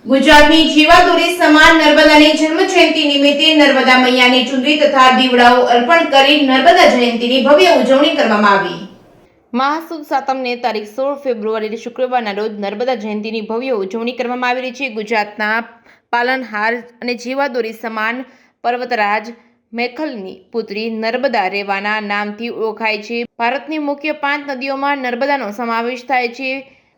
ગુજરાતની જીવાદોરી સમાન નર્મદાની જન્મ જયંતિ નિમિત્તે નર્મદા મૈયાની ચુંદડી તથા દીવડાઓ અર્પણ કરી નર્મદા જયંતિની ભવ્ય ઉજવણી કરવામાં આવી। મહાસુદ સાતમને તારીખ 16 ફેબ્રુઆરી શુક્રવારના રોજ નર્મદા જયંતિની ભવ્ય ઉજવણી કરવામાં આવી રહી છે। ગુજરાતના પાલનહાર અને જીવાદોરી સમાન પર્વતરાજ મેખલની પુત્રી નર્મદા રેવાના નામથી ઓળખાય છે। ભારતની મુખ્ય 5 નદીઓમાં નર્મદાનો સમાવેશ થાય છે।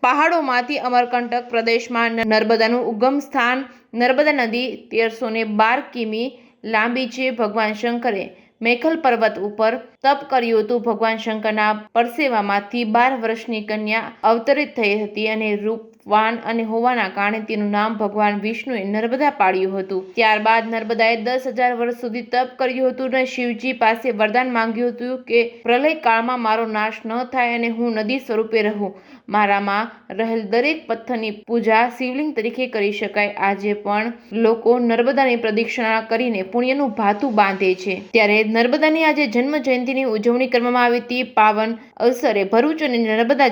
પહાડોમાંથી અમરકંટક પ્રદેશમાં નર્મદાનું ઉગમ સ્થાન નર્મદા નદી 1312 કિમી લાંબી છે। ભગવાન શંકરે મેખલ પર્વત ઉપર તપ કર્યું હતું। ભગવાન શંકરના પરસેવામાંથી 12 વર્ષની કન્યા અવતરિત થઈ હતી અને રૂપવાન અને હોવાના કારણે તેનું નામ ભગવાન વિષ્ણુએ નર્મદા પાડ્યું હતું। ત્યારબાદ નર્મદાએ 10,000 વર્ષ સુધી તપ કર્યું હતું અને શિવજી પાસે વરદાન માંગ્યું હતું કે પ્રલય કાળમાં મારો નાશ ન થાય અને હું નદી સ્વરૂપે રહું। મારામાં રહેલ દરેક પથ્થરની પૂજા શિવલિંગ તરીકે કરી શકાય। આજે પણ લોકો નર્મદાની પ્રદક્ષિણા કરીને પુણ્યનું ભાથું બાંધે છે। ત્યારે નર્મદાની આજે જન્મ જયંતિની ઉજવણી કરવામાં આવી હતી। પાવન અવસરે ભરૂચ અને નર્મદા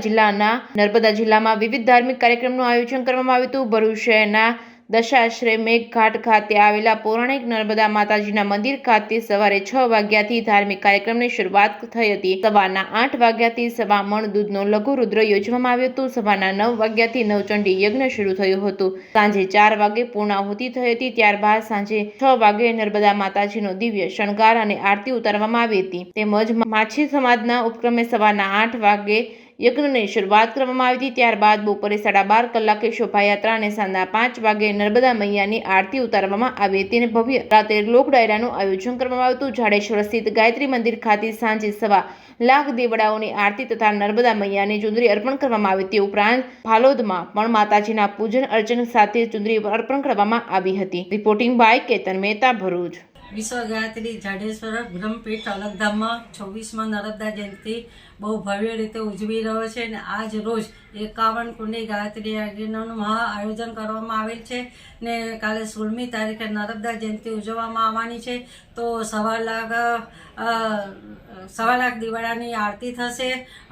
જિલ્લામાં વિવિધ ધાર્મિક કાર્યક્રમનું આયોજન કરવામાં આવ્યું હતું। ભરૂચ શહેરના દશાશ્રય મેઘઘાટ ખાતે આવેલા પૌરાણિક નર્મદા માતાજીના મંદિર ખાતે સવારે 6 વાગ્યાથી ધાર્મિક કાર્યક્રમની શરૂઆત થઈ હતી। સવારના 8 વાગ્યાથી સવા મણ દૂધનો લઘુ રુદ્ર યોજવામાં આવ્યું હતું। સવારના 9 વાગ્યાથી નવચંડી યજ્ઞ શરૂ થયું હતું। સાંજે 4 વાગે પૂર્ણાહુતિ થઈ હતી। ત્યારબાદ સાંજે 6 વાગે નર્મદા માતાજીનો દિવ્ય શણગાર અને આરતી ઉતારવામાં આવી હતી। તેમજ માછી સમાજના ઉપક્રમે સવારના 8 વાગે યજ્ઞની શરૂઆત કરવામાં આવી હતી। ત્યારબાદ બપોરે 12:30 કલાકે શોભાયાત્રા અને સાંજના 5 વાગે નર્મદા મૈયાની આરતી ઉતારવામાં આવી હતી અને ભવ્ય રાત્રે લોક ડાયરાનું આયોજન કરવામાં આવ્યું હતું। જાડેશ્વર સ્થિત ગાયત્રી મંદિર ખાતે સાંજે 1.25 લાખ દીવડાઓની આરતી તથા નર્મદા મૈયાની ચુંદડી અર્પણ કરવામાં આવી હતી। ઉપરાંત ફાલોદમાં પણ માતાજીના પૂજન અર્ચન સાથે ચુંદડી અર્પણ કરવામાં આવી હતી। Reporting by Ketan Mehta, Bharuch. વિશ્વ ગાયત્રી જાડેશ્વર બ્રહ્મપીઠ અલગધામમાં 26મા નર્મદા જયંતિ બહુ ભવ્ય રીતે ઉજવી રહ્યો છે અને આજ રોજ 51 કુંડી ગાયત્રી યજ્ઞનું મહા આયોજન કરવામાં આવેલ છે ને કાલે 16મી તારીખે નર્મદા જયંતિ ઉજવવામાં આવવાની છે। તો 1.25 લાખ દિવાળાની આરતી થશે,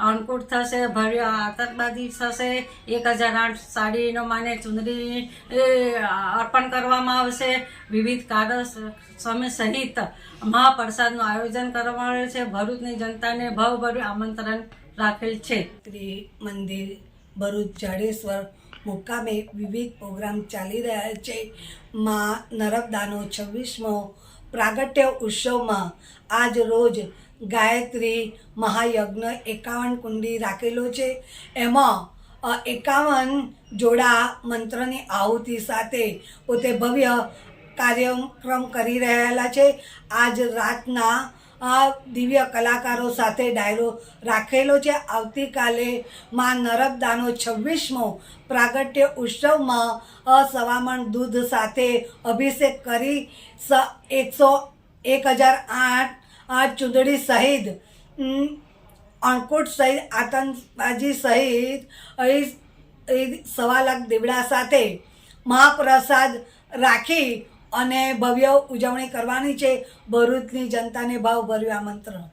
અન્નકૂટ થશે, ભવ્ય આતશબાજી થશે, 1008 સાડીનો માને ચુંદડી અર્પણ કરવામાં આવશે। વિવિધ કાર્યક્રમ સહિત મહાપ્રસાદનું આયોજન કરવામાં આવે છે। ભરૂચની જનતાને ભાવભર્યું આમંત્રણ રાખેલ છે। મંદિર ભરૂચ જાડેશ્વર મુકામે વિવિધ પ્રોગ્રામ ચાલી રહ્યા છે। માં નર્મદાનો 26મો પ્રાગટ્ય ઉત્સવમાં આજ રોજ ગાયત્રી મહાયજ્ઞ 51 કુંડી રાખેલો છે। એમાં 51 જોડા મંત્રની આહુતિ સાથે પોતે ભવ્ય કાર્યક્રમ કરી રહેલા છે। આજ રાતના દિવ્ય કલાકારો સાથે ડાયરો રાખેલો છે। આવતીકાલે માં નર્મદાનો 26મો પ્રાગટ્ય ઉત્સવમાં 1.25 મણ દૂધ સાથે અભિષેક કરી 1008 ચૂંદડી સહિત અન્નકૂટ સહિત આતશબાજી સહિત 1.25 લાખ દીવડા સાથે મહાપ્રસાદ રાખી અને ભવ્ય ઉજવણી કરવાની છે। ભરૂચની જનતાને ભાવભર્યું આમંત્રણ।